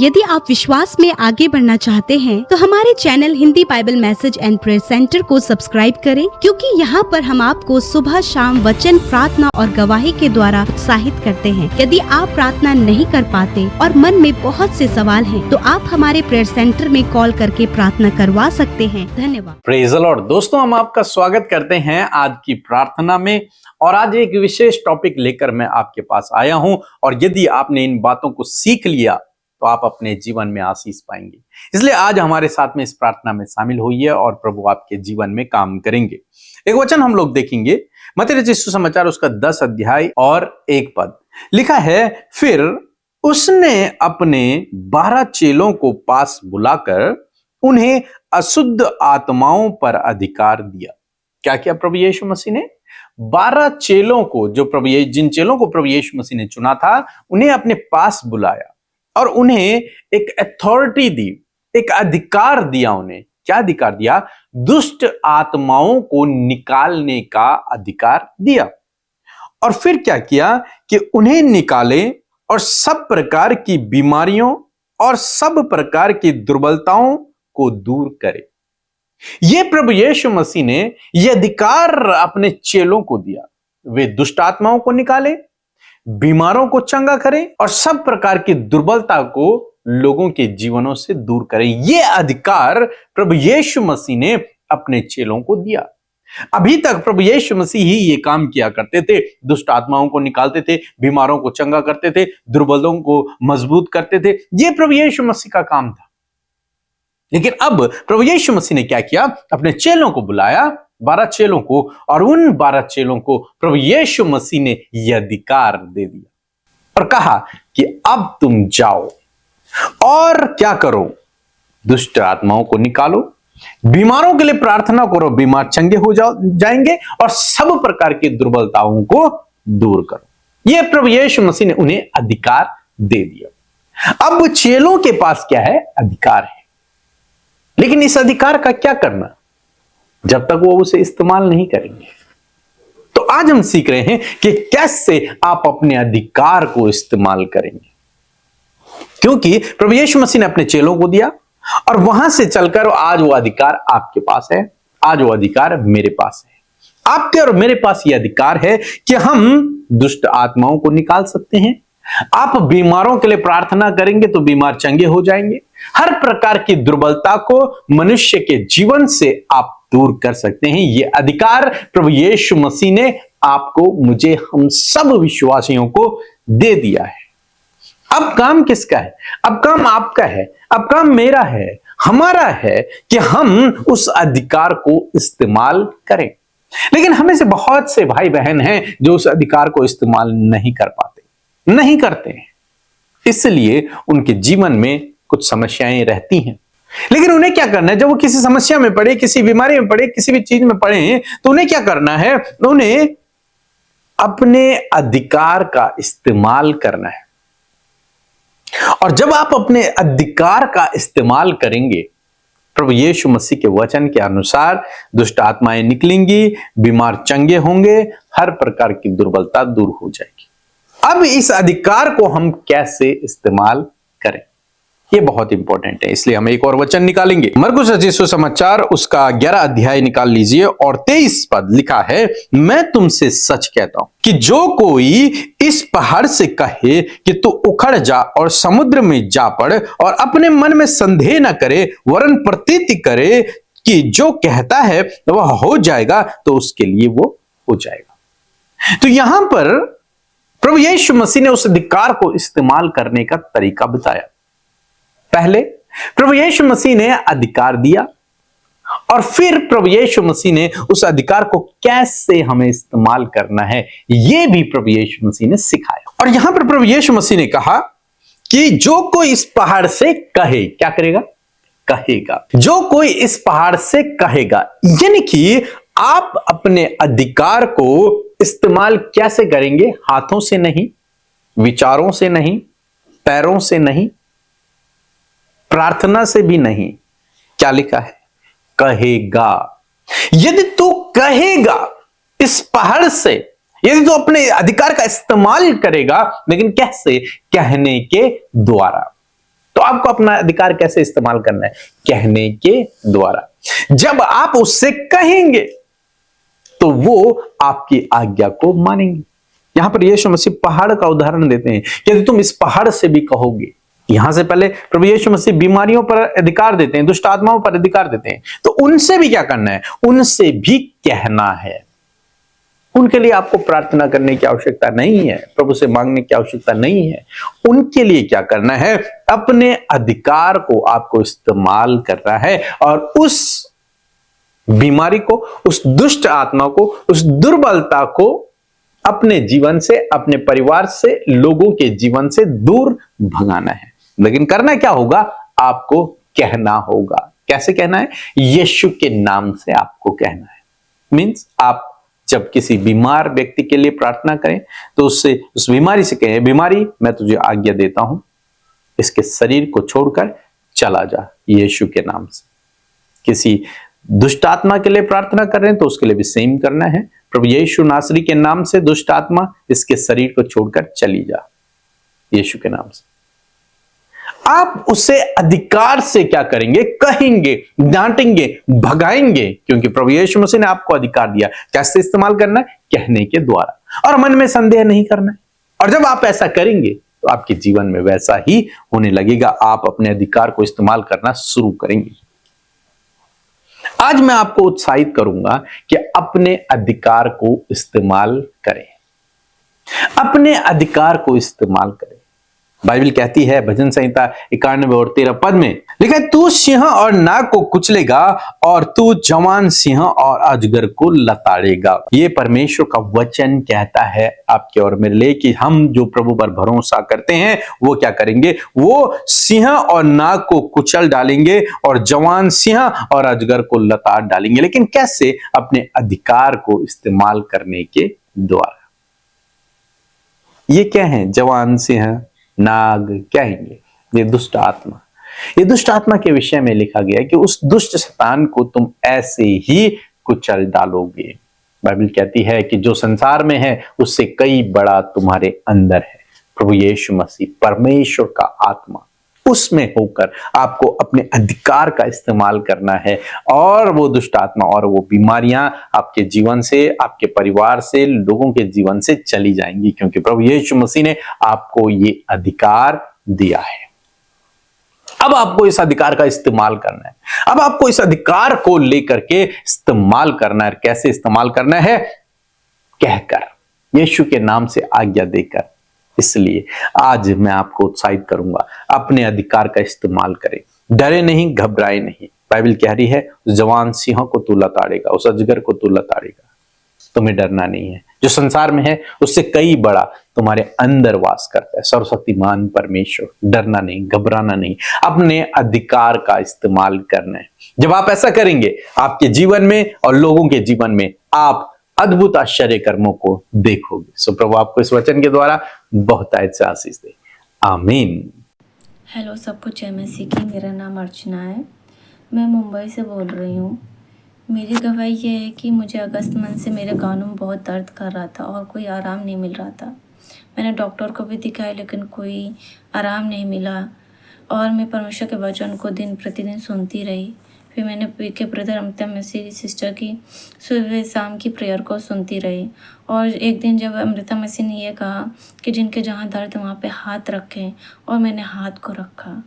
यदि आप विश्वास में आगे बढ़ना चाहते हैं तो हमारे channel Hindi Bible message and prayer centre को सब्सक्राइब करें, क्योंकि यहाँ पर हम आपको सुबह शाम वचन, प्रार्थना और गवाही के द्वारा उत्साहित करते हैं। यदि आप प्रार्थना नहीं कर पाते और मन में बहुत से सवाल हैं, तो आप हमारे प्रेयर सेंटर में कॉल करके प्रार्थना करवा सकते हैं। धन्यवाद। Praise the Lord. दोस्तों, हम आपका स्वागत करते हैं आज की प्रार्थना में, और आज एक विशेष टॉपिक लेकर मैं आपके पास आया हूं। और यदि आपने इन बातों को सीख लिया तो आप अपने जीवन में आशीष पाएंगे। इसलिए आज हमारे साथ में इस प्रार्थना में शामिल होइए और प्रभु आपके जीवन में काम करेंगे। एक वचन हम लोग देखेंगे, मत्ती रचित सुसमाचार उसका 10 अध्याय और 1 पद लिखा है। फिर उसने अपने 12 चेलों को पास बुलाकर उन्हें अशुद्ध आत्माओं पर अधिकार दिया। क्या किया प्रभु यीशु मसीह ने? 12 चेलों को, जिन चेलों को प्रभु यीशु मसीह ने चुना था, उन्हें अपने पास बुलाया और उन्हें एक अथॉरिटी दी, एक अधिकार दिया। उन्हें क्या अधिकार दिया? दुष्ट आत्माओं को निकालने का अधिकार दिया। और फिर क्या किया कि उन्हें निकाले और सब प्रकार की बीमारियों और सब प्रकार की दुर्बलताओं को दूर करे। यह प्रभु यीशु मसीह ने यह अधिकार अपने चेलों को दिया। वे दुष्ट आत्माओं को निकाले, बीमारों को चंगा करें और सब प्रकार की दुर्बलता को लोगों के जीवनों से दूर करें। यह अधिकार प्रभु यीशु मसीह ने अपने चेलों को दिया। अभी तक प्रभु यीशु मसीह ही ये काम किया करते थे। दुष्ट आत्माओं को निकालते थे, बीमारों को चंगा करते थे, दुर्बलों को मजबूत करते थे। यह प्रभु यीशु मसीह का काम था। लेकिन अब प्रभु यीशु मसीह ने क्या किया? अपने चेलों को बुलाया, 12 चेलों को, और उन 12 चेलों को प्रभु यीशु मसीह ने यह अधिकार दे दिया और कहा कि अब तुम जाओ और क्या करो? दुष्ट आत्माओं को निकालो, बीमारों के लिए प्रार्थना करो, बीमार चंगे हो जाएंगे, और सब प्रकार की दुर्बलताओं को दूर करो। यह प्रभु यीशु मसीह ने उन्हें अधिकार दे दिया। अब चेलों के पास क्या है? अधिकार है। लेकिन इस अधिकार का क्या करना जब तक वो उसे इस्तेमाल नहीं करेंगे? तो आज हम सीख रहे हैं कि कैसे आप अपने अधिकार को इस्तेमाल करेंगे, क्योंकि प्रभु यीशु मसीह ने अपने चेलों को दिया और वहां से चलकर आज वो अधिकार आपके पास है, आज वो अधिकार मेरे पास है। आपके और मेरे पास यह अधिकार है कि हम दुष्ट आत्माओं को निकाल सकते हैं। आप बीमारों के लिए प्रार्थना करेंगे तो बीमार चंगे हो जाएंगे। हर प्रकार की दुर्बलता को मनुष्य के जीवन से आप दूर कर सकते हैं। यह अधिकार प्रभु यीशु मसीह ने आपको, मुझे, हम सब विश्वासियों को दे दिया है। अब काम किसका है? अब काम आपका है, अब काम मेरा है, हमारा है कि हम उस अधिकार को इस्तेमाल करें। लेकिन हमें से बहुत से भाई बहन हैं जो उस अधिकार को इस्तेमाल नहीं कर पाते, नहीं करते हैं। इसलिए उनके जीवन में कुछ समस्याएं रहती हैं। लेकिन उन्हें क्या करना है? जब वो किसी समस्या में पड़े, किसी बीमारी में पड़े, किसी भी चीज में पड़े, तो उन्हें क्या करना है? उन्हें अपने अधिकार का इस्तेमाल करना है। और जब आप अपने अधिकार का इस्तेमाल करेंगे, प्रभु यीशु मसीह के वचन के अनुसार दुष्ट आत्माएं निकलेंगी, बीमार चंगे होंगे, हर प्रकार की दुर्बलता दूर हो जाएगी। अब इस अधिकार को हम कैसे इस्तेमाल करें, ये बहुत इंपॉर्टेंट है। इसलिए हम एक और वचन निकालेंगे। मरकुस रचित सुसमाचार उसका 11 अध्याय निकाल लीजिए और 23 पद लिखा है। मैं तुमसे सच कहता हूं कि जो कोई इस पहाड़ से कहे कि तू उखड़ जा और समुद्र में जा पड़, और अपने मन में संदेह न करे वरन प्रतीति करे कि जो कहता है वह हो जाएगा, तो उसके लिए वो हो जाएगा। तो यहां पर प्रभु यीशु मसीह ने उस अधिकार को इस्तेमाल करने का तरीका बताया। पहले प्रभु यीशु मसीह ने अधिकार दिया और फिर प्रभु यीशु मसीह ने उस अधिकार को कैसे हमें इस्तेमाल करना है, यह भी प्रभु यीशु मसीह ने सिखाया। और यहां पर प्रभु यीशु मसीह ने कहा कि जो कोई इस पहाड़ से कहे, क्या करेगा? कहेगा। जो कोई इस पहाड़ से कहेगा, यानी कि आप अपने अधिकार को इस्तेमाल कैसे करेंगे? हाथों से नहीं, विचारों से नहीं, पैरों से नहीं, प्रार्थना से भी नहीं। क्या लिखा है? कहेगा। यदि तू कहेगा इस पहाड़ से, यदि तू अपने अधिकार का इस्तेमाल करेगा, लेकिन कैसे? कहने के द्वारा। तो आपको अपना अधिकार कैसे इस्तेमाल करना है? कहने के द्वारा। जब आप उससे कहेंगे तो वो आपकी आज्ञा को मानेंगे। यहां पर यीशु मसीह पहाड़ का उदाहरण देते हैं कि यदि तुम इस पहाड़ से भी कहोगे, यहां से पहले प्रभु यीशु मसीह बीमारियों पर अधिकार देते हैं, दुष्ट आत्माओं पर अधिकार देते हैं, तो उनसे भी क्या करना है? उनसे भी कहना है। उनके लिए आपको प्रार्थना करने की आवश्यकता नहीं है, प्रभु से मांगने की आवश्यकता नहीं है। उनके लिए क्या करना है? अपने अधिकार को आपको इस्तेमाल करना है और उस बीमारी को, उस दुष्ट आत्मा को, उस दुर्बलता को अपने जीवन से, अपने परिवार से, लोगों के जीवन से दूर भगाना है। लेकिन करना क्या होगा? आपको कहना होगा। कैसे कहना है? यीशु के नाम से आपको कहना है। मीन्स आप जब किसी बीमार व्यक्ति के लिए प्रार्थना करें तो उससे, उस बीमारी से कहें, बीमारी मैं तुझे आज्ञा देता हूं, इसके शरीर को छोड़कर चला जा यीशु के नाम से। किसी दुष्ट आत्मा के लिए प्रार्थना कर रहे हैं तो उसके लिए भी सेम करना है। प्रभु यीशु नासरी के नाम से दुष्ट आत्मा इसके शरीर को छोड़कर चली जा यीशु के नाम से। आप उसे अधिकार से क्या करेंगे? कहेंगे, डांटेंगे, भगाएंगे, क्योंकि प्रभु यीशु मसीह ने आपको अधिकार दिया। कैसे इस्तेमाल करना है? कहने के द्वारा, और मन में संदेह नहीं करना है। और जब आप ऐसा करेंगे तो आपके जीवन में वैसा ही होने लगेगा। आप अपने अधिकार को इस्तेमाल करना शुरू करेंगे। आज मैं आपको उत्साहित करूंगा कि अपने अधिकार को इस्तेमाल करें। अपने अधिकार को इस्तेमाल करें। बाइबल कहती है भजन संहिता 91 और 13 पद में लिखा है, तू सिंह और नाग को कुचलेगा और तू जवान सिंह और अजगर को लताड़ेगा। ये परमेश्वर का वचन कहता है आपके और मेरे लिए कि हम जो प्रभु पर भरोसा करते हैं वो क्या करेंगे? वो सिंह और नाग को कुचल डालेंगे और जवान सिंह और अजगर को लताड़ डालेंगे। लेकिन कैसे? अपने अधिकार को इस्तेमाल करने के द्वारा। ये क्या है? जवान सिंह, नाग कहेंगे, ये दुष्ट आत्मा। ये दुष्ट आत्मा के विषय में लिखा गया है कि उस दुष्ट शैतान को तुम ऐसे ही कुचल डालोगे। बाइबल कहती है कि जो संसार में है उससे कई बड़ा तुम्हारे अंदर है। प्रभु यीशु मसीह परमेश्वर का आत्मा, उसमें होकर आपको अपने अधिकार का इस्तेमाल करना है और वो दुष्ट आत्मा और वो बीमारियां आपके जीवन से, आपके परिवार से, लोगों के जीवन से चली जाएंगी, क्योंकि प्रभु यीशु मसीह ने आपको ये अधिकार दिया है। अब आपको इस अधिकार का इस्तेमाल करना है। अब आपको इस अधिकार को लेकर के इस्तेमाल करना है। कैसे इस्तेमाल करना है? कहकर, यीशु के नाम से आज्ञा देकर। इसलिए आज मैं आपको उत्साहित करूंगा, अपने अधिकार का इस्तेमाल करें। डरे नहीं, घबराए नहीं। बाइबल कह रही है उस जवान सिंह को तू लताड़ेगा, उस अजगर को तू लताड़ेगा। तुम्हें डरना नहीं है। जो संसार में है उससे कई बड़ा तुम्हारे अंदर वास करता है सर्वशक्तिमान परमेश्वर। डरना नहीं, घबराना नहीं, अपने अधिकार का इस्तेमाल करना है। जब आप ऐसा करेंगे आपके जीवन में और लोगों के जीवन में आप अद्भुत आश्चर्य कर्मों को देखोगे। सो प्रभु आपको इस वचन के द्वारा बहुत से आशीष दे। आमीन। हेलो सबको, जय मसीह की। मेरा नाम अर्चना है, मैं मुंबई से बोल रही हूँ। मेरी गवाही ये है कि मुझे अगस्त मंथ से मेरे कानों में बहुत दर्द कर रहा था और कोई आराम नहीं मिल रहा था। मैंने डॉक्टर को भी दिखाया लेकिन कोई आराम नहीं मिला और मैं परमेश्वर के वचन को दिन प्रतिदिन सुनती रही। फिर मैंने पीके ब्रदर अमृता मसीह सिस्टर की सुबह शाम की प्रेयर को सुनती रही और एक दिन जब अमृता मसीह ने ये कहा कि जिनके जहाँ दर्द वहाँ पे हाथ रखें, और मैंने हाथ को रखा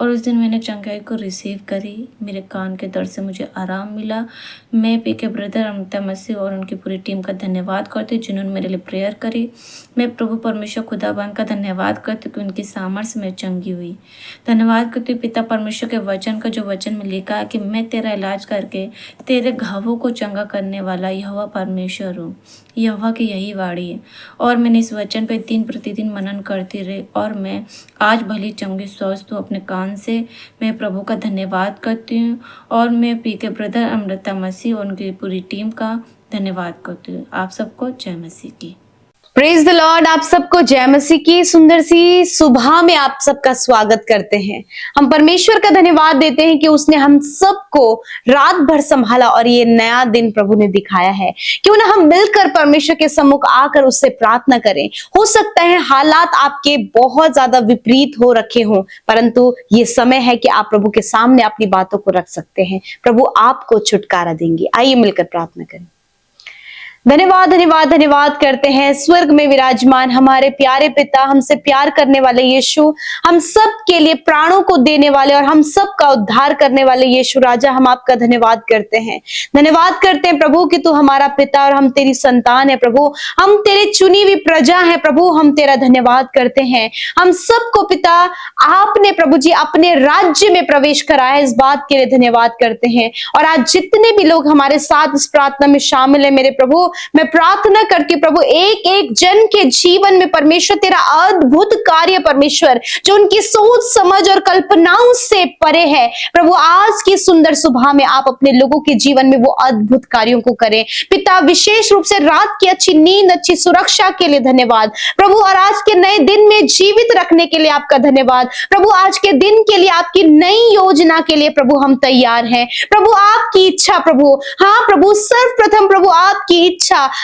और उस दिन मैंने चंगाई को रिसीव करी। मेरे कान के दर्द से मुझे आराम मिला। मैं पीके ब्रदर अमृता मसीह और उनकी पूरी टीम का धन्यवाद करती हूँ जिन्होंने मेरे लिए प्रेयर करी। मैं प्रभु परमेश्वर खुदाबंद का धन्यवाद करती हूँ कि उनकी सामर्थ्य में चंगी हुई। धन्यवाद करती हूँ पिता परमेश्वर के वचन का, जो वचन में लिखा है कि मैं तेरा इलाज करके तेरे घावों को चंगा करने वाला यहोवा परमेश्वर हूँ। यहोवा की यही वाणी है और मैंने इस वचन पे दिन प्रतिदिन मनन करती रही और मैं आज भली चंगी स्वस्थ हूँ अपने कान से। मैं प्रभु का धन्यवाद करती हूँ और मैं पीके ब्रदर अमृता मसीह और उनकी पूरी टीम का धन्यवाद करती हूँ। आप सबको जय मसीह की। Praise the Lord. आप सबको जय मसीह की सुंदर सी सुबह में आप सबका स्वागत करते हैं। हम परमेश्वर का धन्यवाद देते हैं कि उसने हम सबको रात भर संभाला और ये नया दिन प्रभु ने दिखाया है। क्यों ना हम मिलकर परमेश्वर के सम्मुख आकर उससे प्रार्थना करें। हो सकता है हालात आपके बहुत ज्यादा विपरीत हो रखे हों, परंतु ये समय है कि आप प्रभु के सामने अपनी बातों को रख सकते हैं। प्रभु आपको छुटकारा देंगे। आइए मिलकर प्रार्थना करें। धन्यवाद धन्यवाद धन्यवाद करते हैं स्वर्ग में विराजमान हमारे प्यारे पिता, हमसे प्यार करने वाले यीशु, हम सब के लिए प्राणों को देने वाले और हम सब का उद्धार करने वाले यीशु राजा, हम आपका धन्यवाद करते हैं। धन्यवाद करते हैं प्रभु कि तू हमारा पिता और हम तेरी संतान है प्रभु, हम तेरे चुनी हुई प्रजा है प्रभु। हम तेरा धन्यवाद करते हैं। हम सबको पिता आपने प्रभु जी अपने राज्य में प्रवेश कराया है, इस बात के लिए धन्यवाद करते हैं। और आज जितने भी लोग हमारे साथ इस प्रार्थना में शामिल है मेरे प्रभु, मैं प्रार्थना करती हूँ प्रभु एक एक जन के जीवन में परमेश्वर तेरा अद्भुत कार्य परमेश्वर जो उनकी सोच समझ और कल्पनाओं से परे है प्रभु, आज की सुंदर सुबह में आप अपने लोगों के जीवन में वो अद्भुत कार्यों को करें पिता। विशेष रूप से रात की अच्छी नींद, अच्छी सुरक्षा के लिए धन्यवाद प्रभु, और आज के नए दिन में जीवित रखने के लिए आपका धन्यवाद प्रभु। आज के दिन के लिए आपकी नई योजना के लिए प्रभु हम तैयार हैं प्रभु। आपकी इच्छा प्रभु, हाँ प्रभु, सर्वप्रथम प्रभु आपकी इच्छा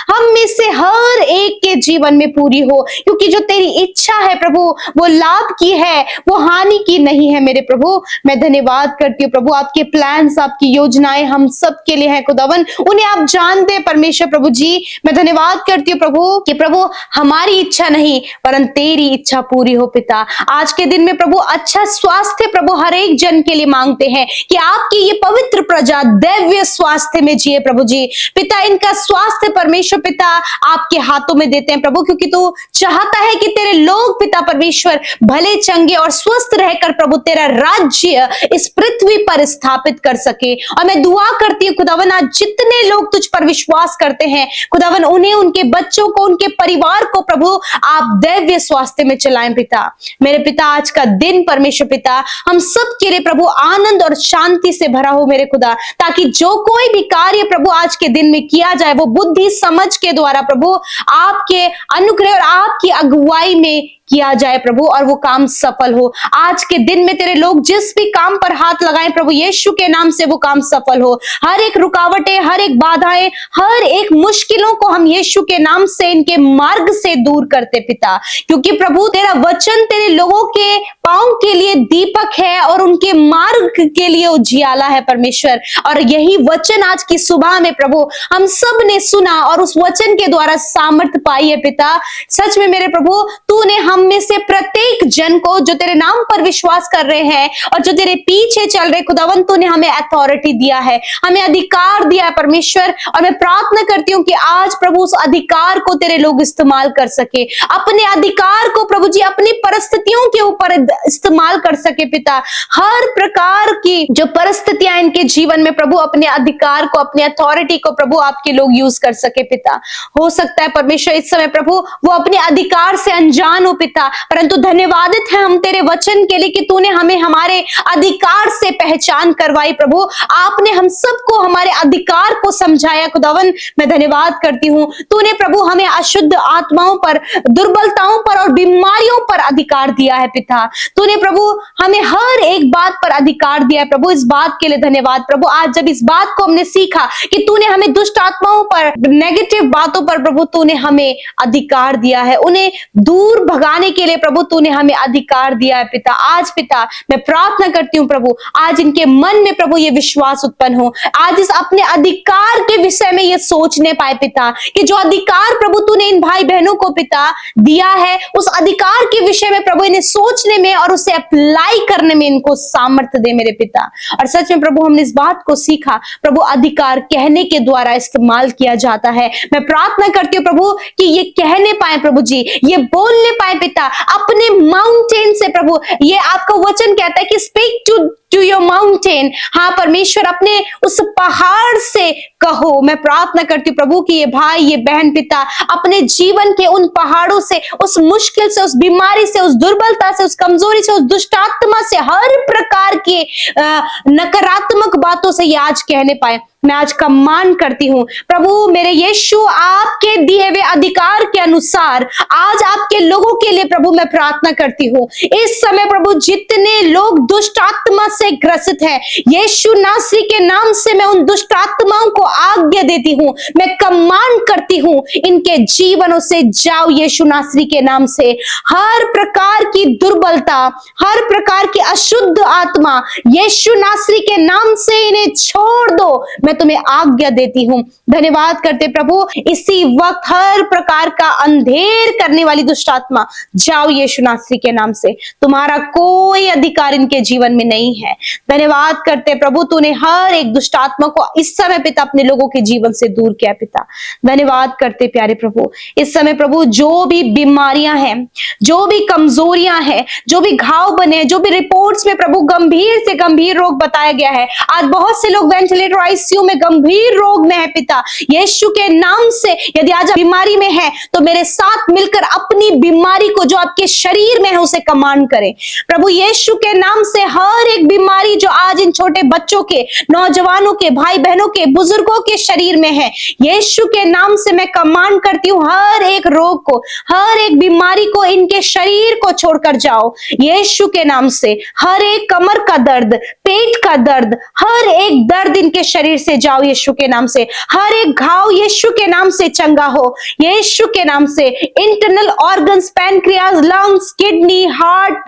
हम में से हर एक के जीवन में पूरी हो, क्योंकि जो तेरी इच्छा है प्रभु वो लाभ की है, वो हानि की नहीं है मेरे प्रभु। मैं धन्यवाद करती हूँ प्रभु, आपके प्लान्स, आपकी योजनाएं हम सब के लिए हैं खुदावन, उन्हें आप जानते हैं परमेश्वर प्रभु जी। मैं धन्यवाद करती हूँ प्रभु कि प्रभु हमारी इच्छा नहीं परंतु तेरी इच्छा पूरी हो पिता। आज के दिन में प्रभु अच्छा स्वास्थ्य प्रभु हर एक जन के लिए मांगते हैं कि आपकी ये पवित्र प्रजा दैव्य स्वास्थ्य में जिए प्रभु जी। पिता इनका स्वास्थ्य परमेश्वर पिता आपके हाथों में देते हैं प्रभु, क्योंकि तू चाहता है कि तेरे लोग पिता परमेश्वर भले चंगे और स्वस्थ रहकर प्रभु तेरा राज्य इस पृथ्वी पर स्थापित कर सके। और मैं दुआ करती हूँ खुदावन आज जितने लोग तुझ पर विश्वास करते हैं खुदावन, उन्हें, उनके बच्चों को, उनके परिवार को प्रभु आप दैव्य स्वास्थ्य में चलाएं पिता। मेरे पिता आज का दिन परमेश्वर पिता हम सब के लिए प्रभु आनंद और शांति से भरा हो मेरे खुदा, ताकि जो कोई भी कार्य प्रभु आज के दिन में किया जाए वो बुद्धि समझ के द्वारा प्रभु आपके अनुग्रह और आपकी अगुवाई में किया जाए प्रभु, और वो काम सफल हो। आज के दिन में तेरे लोग जिस भी काम पर हाथ लगाएं प्रभु यीशु के नाम से वो काम सफल हो। हर एक रुकावटें, हर एक बाधाएं, हर एक मुश्किलों को हम यीशु के नाम से इनके मार्ग से दूर करते पिता, क्योंकि प्रभु तेरा वचन तेरे लोगों के पांव के लिए दीपक है और उनके मार्ग के लिए उजियाला है परमेश्वर। और यही वचन आज की सुबह में प्रभु हम सब ने सुना और उस वचन के द्वारा सामर्थ्य पाई है पिता। सच में मेरे प्रभु तूने हम में से प्रत्येक जन को जो तेरे नाम पर विश्वास कर रहे हैं और जो तेरे पीछे चल रहे खुदावन, तूने हमें अथॉरिटी दिया है, हमें अधिकार दिया है परमेश्वर। और मैं प्रार्थना करती हूँ कि आज प्रभु उस अधिकार को तेरे लोग इस्तेमाल कर सके, अपने अधिकार को प्रभु जी अपनी परिस्थितियों के ऊपर इस्तेमाल कर सके पिता। हर प्रकार की जो परिस्थितियां इनके जीवन में प्रभु अपने अधिकार को, अपनी अथॉरिटी को प्रभु आपके लोग यूज कर सके पिता। हो सकता है परमेश्वर इस समय प्रभु वो अपने अधिकार से अनजान हो पिता, परंतु धन्यवादित है हम तेरे वचन के लिए कि तूने हमें हमारे अधिकार से पहचान करवाई प्रभु। आपने हम सबको हमारे अधिकार को समझाया खुदावन। मैं धन्यवाद करती हूँ तूने प्रभु हमें अशुद्ध आत्माओं पर, दुर्बलताओं पर और बीमारियों पर अधिकार दिया है पिता। तूने प्रभु हमें हर एक बात पर अधिकार दिया है प्रभु, इस बात के लिए धन्यवाद प्रभु। आज जब इस बात को हमने सीखा कि तूने हमें दुष्ट आत्माओं पर, नेगेटिव बातों पर प्रभु तूने हमें अधिकार दिया है, उन्हें दूर भगाने के लिए प्रभु तूने हमें अधिकार दिया है पिता। आज पिता मैं प्रार्थना करती हूँ प्रभु आज इनके मन में प्रभु ये विश्वास उत्पन्न हो, आज इस अपने अधिकार के विषय में ये सोचने पाए पिता कि जो अधिकार प्रभु तूने इन भाई बहनों को पिता दिया है, उस अधिकार के विषय में प्रभु इन्हें सोचने में और उसे अप्लाई करने में इनको सामर्थ्य दे मेरे पिता। और सच में प्रभु हमने इस बात को सीखा प्रभु अधिकार कहने के द्वारा इस्तेमाल किया जाता है। मैं प्रार्थना करती हूँ प्रभु कि ये कहने पाए प्रभु जी, ये बोलने पाए पिता अपने माउंटेन से प्रभु। ये आपका वचन कहता है कि स्पीक टू योर माउंटेन। हाँ परमेश्वर अपने उस पहाड़ से कहो। मैं प्रार्थना करती हूँ प्रभु कि ये भाई, ये बहन पिता अपने जीवन के उन पहाड़ों से, उस मुश्किल से, उस बीमारी से, उस दुर्बलता से, उस कमजोरी से, उस दुष्टात्मा से, हर प्रकार के नकारात्मक बातों से ये आज कहने पाए मैं आज कमांड करती हूँ प्रभु मेरे यीशु, आपके दिए हुए अधिकार के अनुसार आज आपके लोगों के लिए प्रभु मैं प्रार्थना करती हूँ। इस समय प्रभु जितने लोग दुष्ट आत्मा से ग्रसित हैं, यीशु नासरी के नाम से मैं उन दुष्ट आत्माओं को आज्ञा देती हूँ, मैं कमांड करती हूँ इनके जीवनों से जाओ यीशु नासरी के नाम से। हर प्रकार की दुर्बलता, हर प्रकार की अशुद्ध आत्मा यीशु नासरी के नाम से इन्हें छोड़ दो, मैं तुम्हें आज्ञा देती हूँ। धन्यवाद करते प्रभु, इसी वक्त हर प्रकार का अंधेर करने वाली दुष्ट आत्मा जाओ यीशु नासरी के नाम से, तुम्हारा कोई अधिकार इनके जीवन में नहीं है। धन्यवाद करते प्रभु, तूने हर एक दुष्ट आत्मा को इस समय पिता अपने लोगों के जीवन से दूर किया पिता। धन्यवाद करते प्यारे प्रभु, इस समय प्रभु जो भी बीमारियां हैं, जो भी कमजोरियां हैं, जो भी घाव बने, जो भी रिपोर्ट्स में प्रभु गंभीर से गंभीर रोग बताया गया है, आज बहुत से लोग वेंटिलेटर आईसीयू में गंभीर रोग में है पिता, यीशु के नाम से यदि आज बीमारी में है तो मेरे साथ मिलकर अपनी बीमारी को जो आपके शरीर में है उसे कमांड करें प्रभु यीशु के नाम से। हर एक बीमारी जो आज इन छोटे बच्चों के, नौजवानों के, भाई बहनों के, बुजुर्गों के शरीर में है, यीशु के नाम से मैं कमांड करती हूँ हर एक रोग को, हर एक बीमारी को इनके शरीर को छोड़कर जाओ यीशु के नाम से। हर एक कमर का दर्द, पेट का दर्द, हर एक दर्द इनके शरीर से जाओ यीशु के नाम से। हर एक घाव यीशु के नाम से चंगा हो यीशु के नाम से। Internal organs, pancreas, lungs, kidney, heart,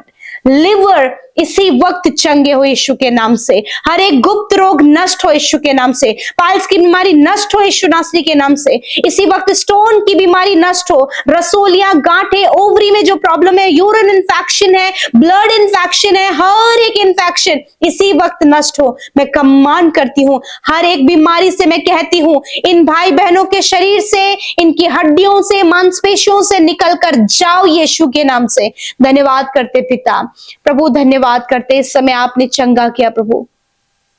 liver इसी वक्त चंगे हो यीशु के नाम से। हर एक गुप्त रोग नष्ट हो यीशु के नाम से। पाइल्स की बीमारी नष्ट हो यीशु नासरी के नाम से। इसी वक्त स्टोन की बीमारी नष्ट हो, रसोलियां, गांठें, ओवरी में जो प्रॉब्लम है, यूरिन इन्फेक्शन है, ब्लड इन्फेक्शन है, हर एक इन्फेक्शन इसी वक्त नष्ट हो। मैं कमांड करती हूँ हर एक बीमारी से, मैं कहती हूँ इन भाई बहनों के शरीर से, इनकी हड्डियों से, मांसपेशियों से निकल कर जाओ यीशु के नाम से। धन्यवाद करते पिता प्रभु, धन्यवाद करते इस समय आपने चंगा किया प्रभु।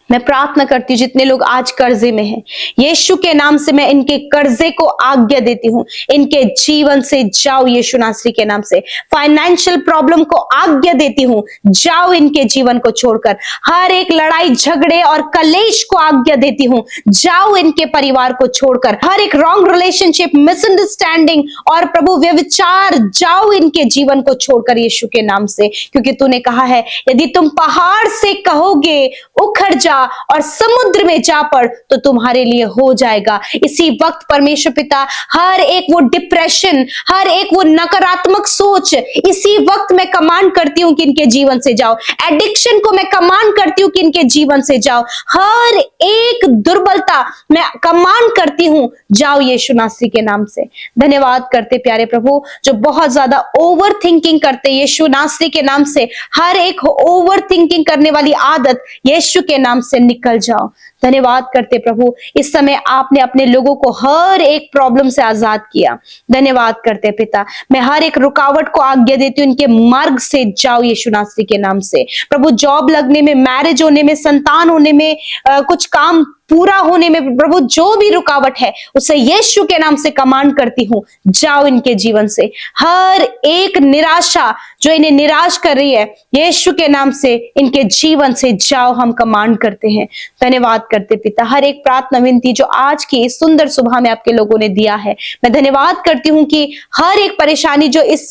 मैं प्रार्थना करती हूँ जितने लोग आज कर्जे में हैं, यीशु के नाम से मैं इनके कर्जे को आज्ञा देती हूँ, इनके जीवन से जाओ यीशु नासरी के नाम से। फाइनेंशियल प्रॉब्लम को आज्ञा देती हूँ, जाओ इनके जीवन को छोड़कर। हर एक लड़ाई झगड़े और कलेश को आज्ञा देती हूँ, जाओ इनके परिवार को छोड़कर। हर एक रॉन्ग रिलेशनशिप, मिसअंडरस्टैंडिंग और प्रभु व्यभिचार, जाओ इनके जीवन को छोड़कर यीशु के नाम से। क्योंकि तूने कहा है यदि तुम पहाड़ से कहोगे उखड़ जा और समुद्र में जा पड़ तो तुम्हारे लिए हो जाएगा। इसी वक्त परमेश्वर पिता हर एक वो डिप्रेशन, हर एक वो नकारात्मक सोच इसी वक्त मैं कमांड करती हूँ कि इनके जीवन से जाओ। एडिक्शन को मैं कमांड करती हूँ कि इनके जीवन से जाओ। हर एक दुर्बलता मैं कमांड करती हूँ, जाओ यीशु नासरी के नाम से। धन्यवाद करते प्यारे प्रभु, जो बहुत ज्यादा ओवर थिंकिंग करते यीशु नासरी के नाम से, हर एक ओवर थिंकिंग करने वाली आदत यीशु के नाम से निकल जाओ। धन्यवाद करते प्रभु, इस समय आपने अपने लोगों को हर एक प्रॉब्लम से आजाद किया। धन्यवाद करते पिता, मैं हर एक रुकावट को आज्ञा देती हूँ इनके मार्ग से जाओ यीशु नासरी के नाम से। प्रभु जॉब लगने में, मैरिज होने में, संतान होने में, कुछ काम पूरा होने में प्रभु जो भी रुकावट है उसे यीशु के नाम से कमांड करती हूँ, जाओ इनके जीवन से। हर एक निराशा जो इन्हें निराश कर रही है यीशु के नाम से इनके जीवन से जाओ, हम कमांड करते हैं। धन्यवाद करते पिता, हर एक प्रार्थना विनती जो आज की सुंदर सुबह में आपके लोगों ने दिया है, मैं धन्यवाद करती हूँ कि हर एक परेशानी जो इस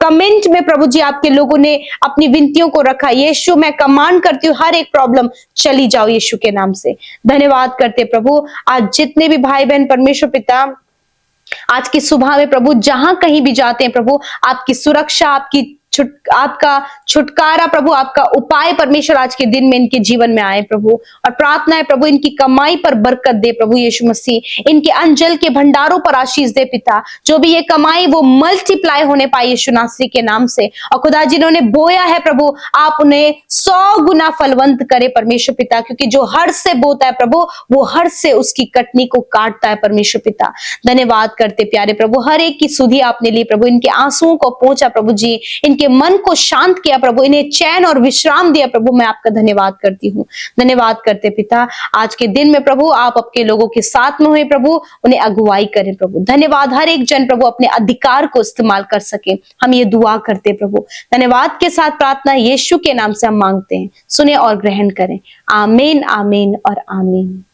कमेंट में प्रभु जी आपके लोगों ने अपनी विनतियों को रखा, यीशु मैं कमांड करती हूँ हर एक प्रॉब्लम चली जाओ यीशु के नाम से। धन्यवाद करते प्रभु, आज जितने भी भाई बहन परमेश्वर पिता आज की सुबह में प्रभु जहां कहीं भी जाते हैं प्रभु, आपकी सुरक्षा, आपका छुटकारा प्रभु, आपका उपाय परमेश्वर आज के दिन में इनके जीवन में आए प्रभु। और प्रार्थना है प्रभु इनकी कमाई पर बरकत दे प्रभु यीशु मसीह, इनके अंजल के भंडारों पर आशीष दे पिता। जो भी ये कमाई वो मल्टीप्लाई होने पाए यीशु नासरी के नाम से। और खुदा जिन्होंने बोया है प्रभु, आप उन्हें 100 गुना फलवंत करे परमेश्वर पिता, क्योंकि जो हर से बोता है प्रभु वो हर से उसकी कटनी को काटता है परमेश्वर पिता। धन्यवाद करते प्यारे प्रभु, हर एक की सुधि आपने ली प्रभु, इनके आंसुओं को पहुंचा प्रभु जी, इनके मन को शांत किया प्रभु, इन्हें चैन और विश्राम दिया प्रभु। मैं आपका धन्यवाद करती हूँ। धन्यवाद करते पिता, आज के दिन में प्रभु आप आपके लोगों के साथ में हुए प्रभु, उन्हें अगुवाई करें प्रभु। धन्यवाद, हर एक जन प्रभु अपने अधिकार को इस्तेमाल कर सके, हम ये दुआ करते प्रभु। धन्यवाद के साथ प्रार्थना यीशु के नाम से हम मांगते हैं, सुने और ग्रहण करें। आमीन, आमीन और आमीन।